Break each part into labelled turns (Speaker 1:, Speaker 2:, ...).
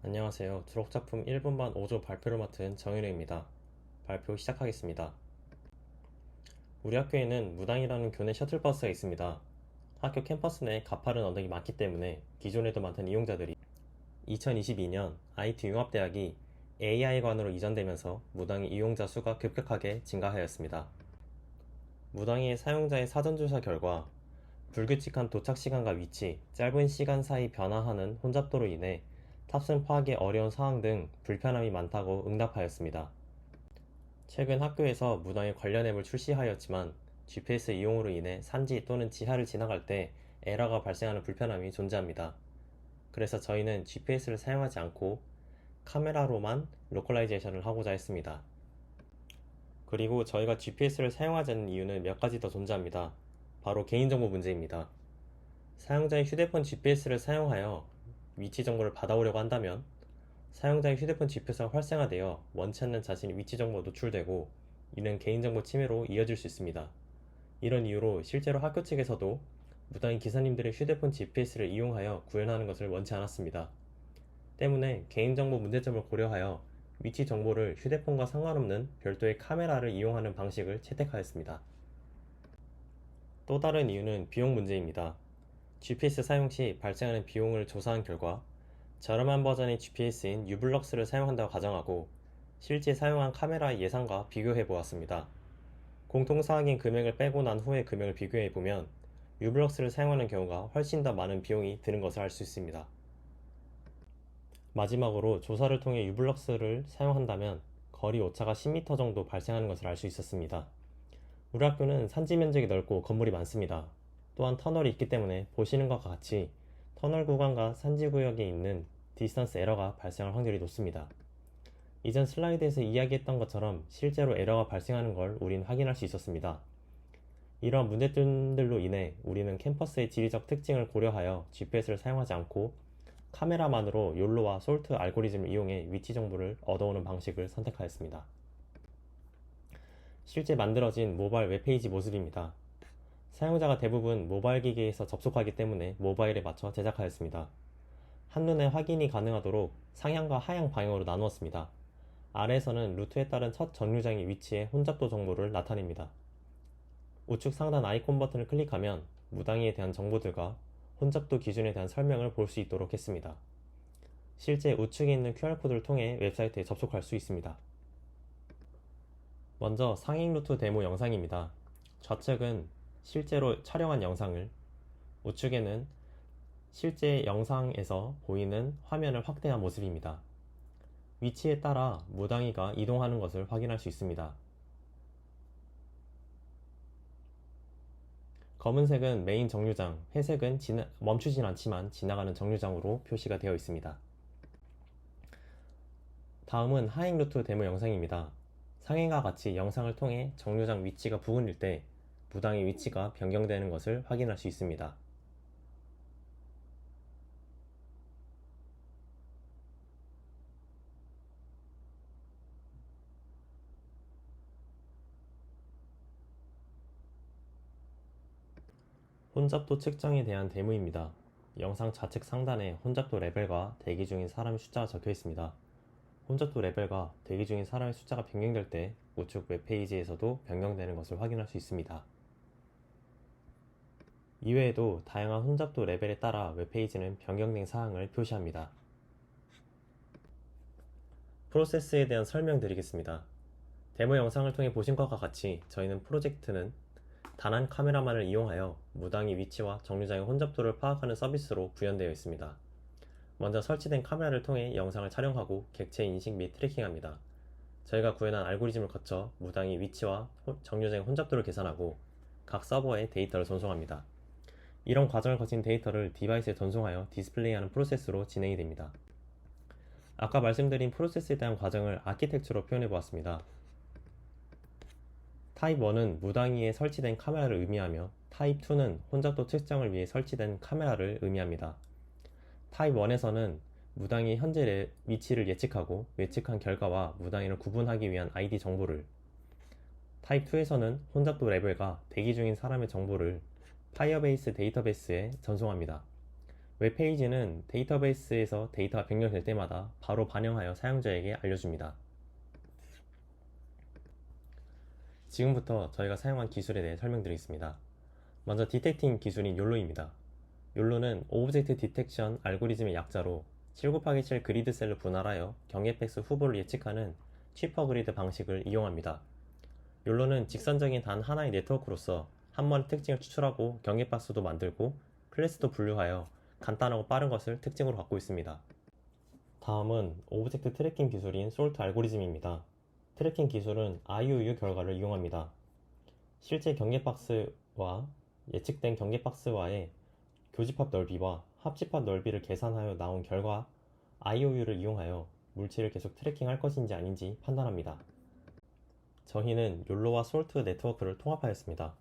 Speaker 1: 안녕하세요. 졸업작품 1분반 5조 발표를 맡은 정현우입니다. 발표 시작하겠습니다. 우리 학교에는 무당이라는 교내 셔틀버스가 있습니다. 학교 캠퍼스 내 가파른 언덕이 많기 때문에 기존에도 많던 이용자들이 2022년 IT융합대학이 AI관으로 이전되면서 무당이 이용자 수가 급격하게 증가하였습니다. 무당이의 사용자의 사전조사 결과 불규칙한 도착 시간과 위치, 짧은 시간 사이 변화하는 혼잡도로 인해 탑승 파악이 어려운 상황 등 불편함이 많다고 응답하였습니다. 최근 학교에서 무당의 관련 앱을 출시하였지만 GPS 이용으로 인해 산지 또는 지하를 지나갈 때 에러가 발생하는 불편함이 존재합니다. 그래서 저희는 GPS를 사용하지 않고 카메라로만 로컬라이제이션을 하고자 했습니다. 그리고 저희가 GPS를 사용하지 않는 이유는 몇 가지 더 존재합니다. 바로 개인정보 문제입니다. 사용자의 휴대폰 GPS를 사용하여 위치 정보를 받아오려고 한다면 사용자의 휴대폰 GPS가 활성화되어 원치 않는 자신의 위치 정보가 노출되고 이는 개인정보 침해로 이어질 수 있습니다. 이런 이유로 실제로 학교 측에서도 무당인 기사님들의 휴대폰 GPS를 이용하여 구현하는 것을 원치 않았습니다. 때문에 개인정보 문제점을 고려하여 위치 정보를 휴대폰과 상관없는 별도의 카메라를 이용하는 방식을 채택하였습니다. 또 다른 이유는 비용 문제입니다. GPS 사용 시 발생하는 비용을 조사한 결과 저렴한 버전의 GPS인 유블럭스를 사용한다고 가정하고 실제 사용한 카메라의 예상과 비교해 보았습니다. 공통사항인 금액을 빼고 난 후의 금액을 비교해 보면 유블럭스를 사용하는 경우가 훨씬 더 많은 비용이 드는 것을 알 수 있습니다. 마지막으로 조사를 통해 유블럭스를 사용한다면 거리 오차가 10m 정도 발생하는 것을 알 수 있었습니다. 우리 학교는 산지 면적이 넓고 건물이 많습니다. 또한 터널이 있기 때문에 보시는 것과 같이 터널 구간과 산지 구역에 있는 디스턴스 에러가 발생할 확률이 높습니다. 이전 슬라이드에서 이야기했던 것처럼 실제로 에러가 발생하는 걸 우린 확인할 수 있었습니다. 이러한 문제점들로 인해 우리는 캠퍼스의 지리적 특징을 고려하여 GPS를 사용하지 않고 카메라만으로 욜로와 솔트 알고리즘을 이용해 위치 정보를 얻어오는 방식을 선택하였습니다. 실제 만들어진 모바일 웹페이지 모습입니다. 사용자가 대부분 모바일 기기에서 접속하기 때문에 모바일에 맞춰 제작하였습니다. 한눈에 확인이 가능하도록 상향과 하향 방향으로 나누었습니다. 아래에서는 루트에 따른 첫 정류장의 위치에 혼잡도 정보를 나타냅니다. 우측 상단 아이콘 버튼을 클릭하면 무당이에 대한 정보들과 혼잡도 기준에 대한 설명을 볼 수 있도록 했습니다. 실제 우측에 있는 QR코드를 통해 웹사이트에 접속할 수 있습니다. 먼저 상행 루트 데모 영상입니다. 좌측은 실제로 촬영한 영상을, 우측에는 실제 영상에서 보이는 화면을 확대한 모습입니다. 위치에 따라 무당이가 이동하는 것을 확인할 수 있습니다. 검은색은 메인 정류장, 회색은 멈추진 않지만 지나가는 정류장으로 표시가 되어 있습니다. 다음은 하행 루트 데모 영상입니다. 상행과 같이 영상을 통해 정류장 위치가 부근일 때 무당의 위치가 변경되는 것을 확인할 수 있습니다. 혼잡도 측정에 대한 데모입니다. 영상 좌측 상단에 혼잡도 레벨과 대기 중인 사람의 숫자가 적혀 있습니다. 혼잡도 레벨과 대기 중인 사람의 숫자가 변경될 때 우측 웹페이지에서도 변경되는 것을 확인할 수 있습니다. 이외에도 다양한 혼잡도 레벨에 따라 웹페이지는 변경된 사항을 표시합니다. 프로세스에 대한 설명드리겠습니다. 데모 영상을 통해 보신 것과 같이 저희는 프로젝트는 단한 카메라만을 이용하여 무당의 위치와 정류장의 혼잡도를 파악하는 서비스로 구현되어 있습니다. 먼저 설치된 카메라를 통해 영상을 촬영하고 객체 인식 및 트래킹합니다. 저희가 구현한 알고리즘을 거쳐 무당의 위치와 정류장의 혼잡도를 계산하고 각 서버에 데이터를 전송합니다. 이런 과정을 거친 데이터를 디바이스에 전송하여 디스플레이하는 프로세스로 진행이 됩니다. 아까 말씀드린 프로세스에 대한 과정을 아키텍처로 표현해 보았습니다. 타입 1은 무당위에 설치된 카메라를 의미하며 타입 2는 혼잡도 측정을 위해 설치된 카메라를 의미합니다. 타입 1에서는 무당위 현재 위치를 예측하고 예측한 결과와 무당위를 구분하기 위한 ID 정보를, 타입 2에서는 혼잡도 레벨과 대기 중인 사람의 정보를 파이어베이스 데이터베이스에 전송합니다. 웹페이지는 데이터베이스에서 데이터가 변경될 때마다 바로 반영하여 사용자에게 알려줍니다. 지금부터 저희가 사용한 기술에 대해 설명드리겠습니다. 먼저 디텍팅 기술인 욜로입니다. 욜로는 오브젝트 디텍션 알고리즘의 약자로 7 곱하기 7 그리드 셀을 분할하여 경계백수 후보를 예측하는 취퍼 그리드 방식을 이용합니다. 욜로는 직선적인 단 하나의 네트워크로서 한 번의 특징을 추출하고 경계박스도 만들고 클래스도 분류하여 간단하고 빠른 것을 특징으로 갖고 있습니다. 다음은 오브젝트 트래킹 기술인 솔트 알고리즘입니다. 트래킹 기술은 IOU 결과를 이용합니다. 실제 경계박스와 예측된 경계박스와의 교집합 넓이와 합집합 넓이를 계산하여 나온 결과 IOU를 이용하여 물체를 계속 트래킹할 것인지 아닌지 판단합니다. 저희는 욜로와 솔트 네트워크를 통합하였습니다.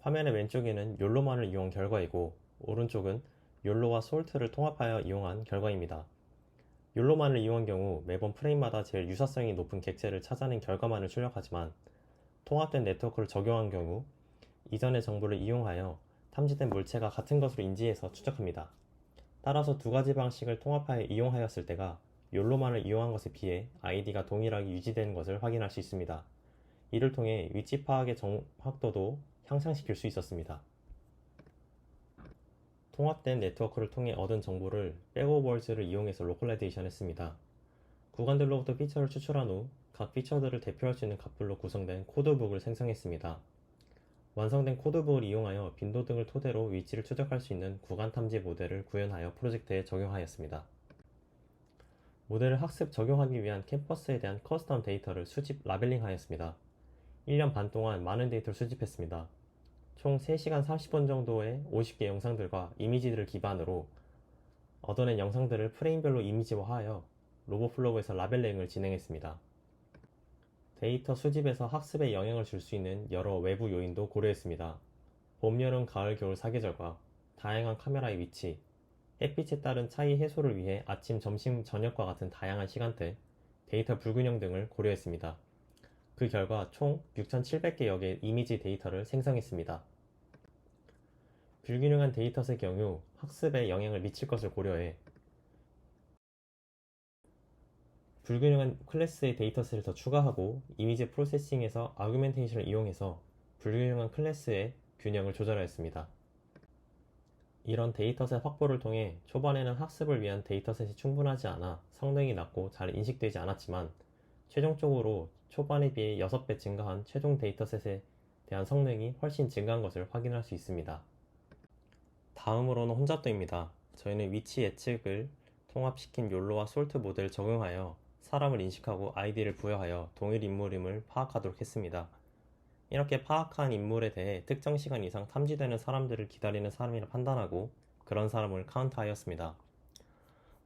Speaker 1: 화면의 왼쪽에는 욜로만을 이용한 결과이고 오른쪽은 욜로와 솔트를 통합하여 이용한 결과입니다. 욜로만을 이용한 경우 매번 프레임마다 제일 유사성이 높은 객체를 찾아낸 결과만을 출력하지만 통합된 네트워크를 적용한 경우 이전의 정보를 이용하여 탐지된 물체가 같은 것으로 인지해서 추적합니다. 따라서 두 가지 방식을 통합하여 이용하였을 때가 욜로만을 이용한 것에 비해 ID가 동일하게 유지되는 것을 확인할 수 있습니다. 이를 통해 위치 파악의 정확도도 향상시킬 수 있었습니다. 통합된 네트워크를 통해 얻은 정보를 백오버즈를 이용해서 로컬라이제이션 했습니다. 구간들로부터 피처를 추출한 후 각 피처들을 대표할 수 있는 값들로 구성된 코드북을 생성했습니다. 완성된 코드북을 이용하여 빈도 등을 토대로 위치를 추적할 수 있는 구간 탐지 모델을 구현하여 프로젝트에 적용하였습니다. 모델을 학습 적용하기 위한 캠퍼스에 대한 커스텀 데이터를 수집 라벨링하였습니다. 1년 반 동안 많은 데이터를 수집했습니다. 총 3시간 30분 정도의 50개 영상들과 이미지들을 기반으로 얻어낸 영상들을 프레임별로 이미지화하여 로봇플로우에서 라벨링을 진행했습니다. 데이터 수집에서 학습에 영향을 줄 수 있는 여러 외부 요인도 고려했습니다. 봄, 여름, 가을, 겨울 사계절과 다양한 카메라의 위치, 햇빛에 따른 차이 해소를 위해 아침, 점심, 저녁과 같은 다양한 시간대, 데이터 불균형 등을 고려했습니다. 그 결과 총 6,700개여 개의 이미지 데이터를 생성했습니다. 불균형한 데이터셋의 경우 학습에 영향을 미칠 것을 고려해 불균형한 클래스의 데이터셋을 더 추가하고 이미지 프로세싱에서 아규멘테이션을 이용해서 불균형한 클래스의 균형을 조절하였습니다. 이런 데이터셋 확보를 통해 초반에는 학습을 위한 데이터셋이 충분하지 않아 성능이 낮고 잘 인식되지 않았지만 최종적으로 초반에 비해 6배 증가한 최종 데이터셋에 대한 성능이 훨씬 증가한 것을 확인할 수 있습니다. 다음으로는 혼잡도입니다. 저희는 위치 예측을 통합시킨 욜로와 솔트 모델을 적용하여 사람을 인식하고 아이디를 부여하여 동일 인물임을 파악하도록 했습니다. 이렇게 파악한 인물에 대해 특정 시간 이상 탐지되는 사람들을 기다리는 사람이라 판단하고 그런 사람을 카운트하였습니다.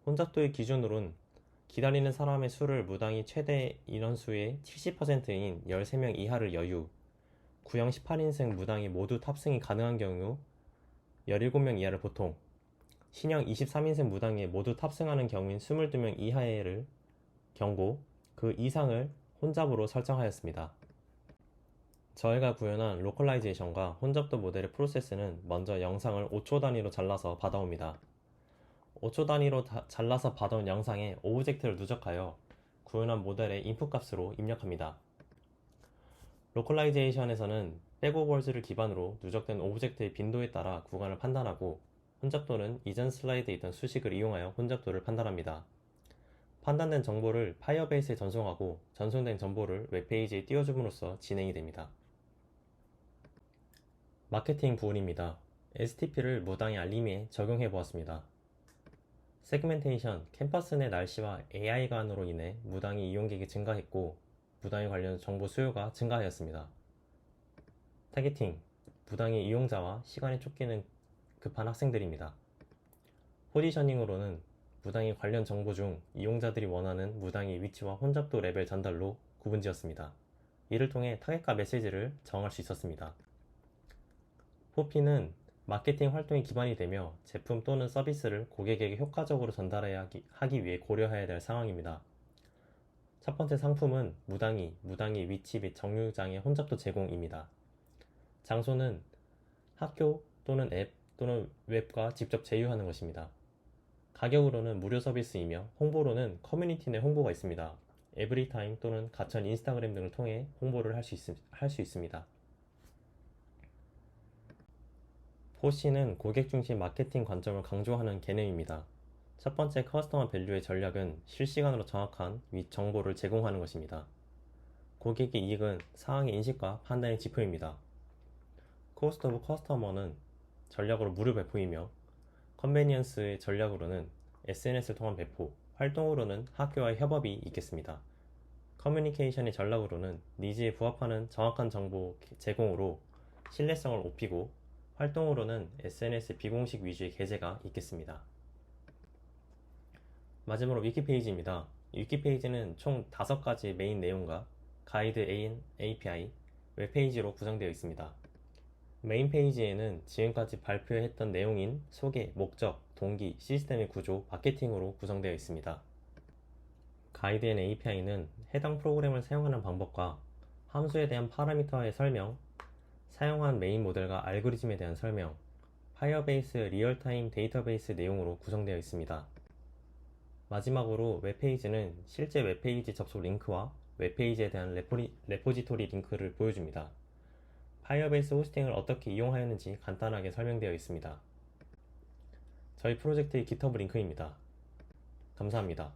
Speaker 1: 혼잡도의 기준으로는 기다리는 사람의 수를 무당이 최대 인원수의 70%인 13명 이하를 여유, 구형 18인승 무당이 모두 탑승이 가능한 경우 17명 이하를 보통, 신형 23인승 무당이 모두 탑승하는 경우인 22명 이하를 경고, 그 이상을 혼잡으로 설정하였습니다. 저희가 구현한 로컬라이제이션과 혼잡도 모델의 프로세스는 먼저 영상을 5초 단위로 잘라서 받아옵니다. 5초 단위로 잘라서 받아온 영상에 오브젝트를 누적하여 구현한 모델의 인풋 값으로 입력합니다. 로컬라이제이션에서는 백오버즈를 기반으로 누적된 오브젝트의 빈도에 따라 구간을 판단하고 혼잡도는 이전 슬라이드에 있던 수식을 이용하여 혼잡도를 판단합니다. 판단된 정보를 파이어베이스에 전송하고 전송된 정보를 웹페이지에 띄워줌으로써 진행이 됩니다. 마케팅 부분입니다. STP를 무당의 알림에 적용해 보았습니다. 세그멘테이션, 캠퍼스 내 날씨와 AI 간으로 인해 무당의 이용객이 증가했고 무당에 관련 정보 수요가 증가하였습니다. 타겟팅, 무당의 이용자와 시간에 쫓기는 급한 학생들입니다. 포지셔닝으로는 무당의 관련 정보 중 이용자들이 원하는 무당의 위치와 혼잡도 레벨 전달로 구분지었습니다. 이를 통해 타겟과 메시지를 정할 수 있었습니다. 포피는 마케팅 활동의 기반이 되며 제품 또는 서비스를 고객에게 효과적으로 전달해야 하기 위해 고려해야 될 상황입니다. 첫 번째 상품은 무당의 위치 및 정류장의 혼잡도 제공입니다. 장소는 학교 또는 앱 또는 웹과 직접 제휴하는 것입니다. 가격으로는 무료 서비스이며 홍보로는 커뮤니티 내 홍보가 있습니다. 에브리타임 또는 가천 인스타그램 등을 통해 홍보를 할 수 있습니다. 4C는 고객 중심 마케팅 관점을 강조하는 개념입니다. 첫 번째 커스터머 밸류의 전략은 실시간으로 정확한 정보를 제공하는 것입니다. 고객의 이익은 사항의 인식과 판단의 지표입니다. 코스트 오브 커스터머는 전략으로 무료 배포이며 컨베니언스의 전략으로는 SNS를 통한 배포, 활동으로는 학교와의 협업이 있겠습니다. 커뮤니케이션의 전략으로는 니즈에 부합하는 정확한 정보 제공으로 신뢰성을 높이고 활동으로는 SNS 비공식 위주의 게재가 있겠습니다. 마지막으로 위키페이지입니다. 위키페이지는 총 5가지 메인 내용과 가이드 AN, API, 웹페이지로 구성되어 있습니다. 메인 페이지에는 지금까지 발표했던 내용인 소개, 목적, 동기, 시스템의 구조, 마케팅으로 구성되어 있습니다. 가이드 앤 API는 해당 프로그램을 사용하는 방법과 함수에 대한 파라미터의 설명, 사용한 메인 모델과 알고리즘에 대한 설명, 파이어베이스 리얼타임 데이터베이스 내용으로 구성되어 있습니다. 마지막으로 웹페이지는 실제 웹페이지 접속 링크와 웹페이지에 대한 레포지토리 링크를 보여줍니다. 파이어베이스 호스팅을 어떻게 이용하였는지 간단하게 설명되어 있습니다. 저희 프로젝트의 GitHub 링크입니다. 감사합니다.